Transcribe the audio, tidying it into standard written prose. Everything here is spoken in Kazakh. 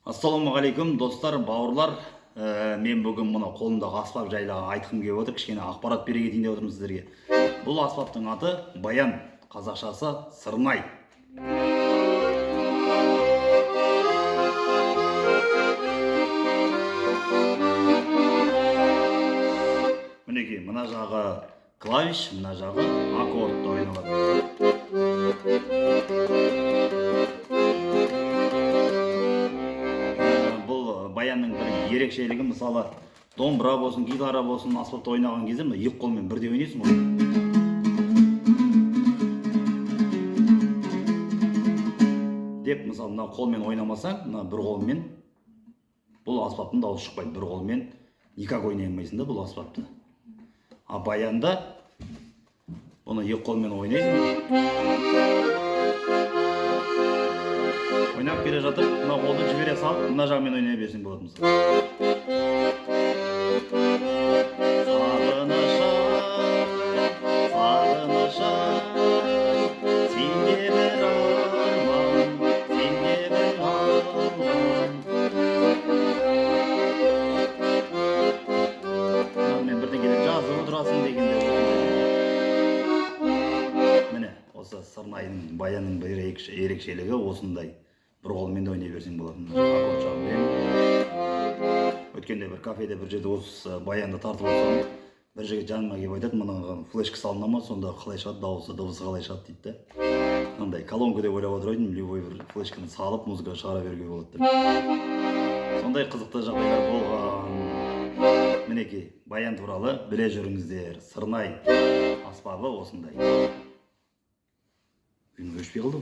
Ассалаумағалейкум достар, бауырлар. Мен бүгін мұны қолымдағы аспап жайлы айтқым келіп отыр, кішкене ақпарат бере кетейін деп отырмын сіздерге. Бұл аспаптың аты баян, қазақшасы сырнай. Мінекей, мына жағы клавиш, мына жағы аккордта ойналады. Баянның бір ерекшелігі, мысалы домбыра болсын, гитара болсын, аспапта ойнаған кезде екі қолмен бірдей ойнайсың ғой. Деп, мысалы, мына қолмен ойнамасаң, мына бір қолмен бұл аспаптың дауысы шықпайды. Бір қолмен никак ойнай алмайсың да бұл аспапты. А баянда бұны екі қолмен ойнайсың. Ойнап келе жатып, мына қолды жібере салып, мына жағымен ойнай берсең болады мысалы. Сағыныша, сенде бір арман, сенде бір арман. Мен бірдеңе жазып отырасың дегенде. Міне, осы сырнайдың, баянның бір ерекшелігі осындай. Бір қолмен де ойнай берсең болады. Өткенде бір кафеде бір жерде осы баянды тартып отырсам, бір жігіт жаныма келіп айтады, мына флешка салына ма, сонда қалай шығады, дауысы қалай шығады дейді да. Мынандай колонка деп ойлап отыр едім, любой бір флешканы салып музыка шығара беруге болады деп. Сондай қызықты жағдайлар болған. Мінекей, баян туралы біле жүріңіздер. Сырнай аспабы осындай. Өшпей қалды.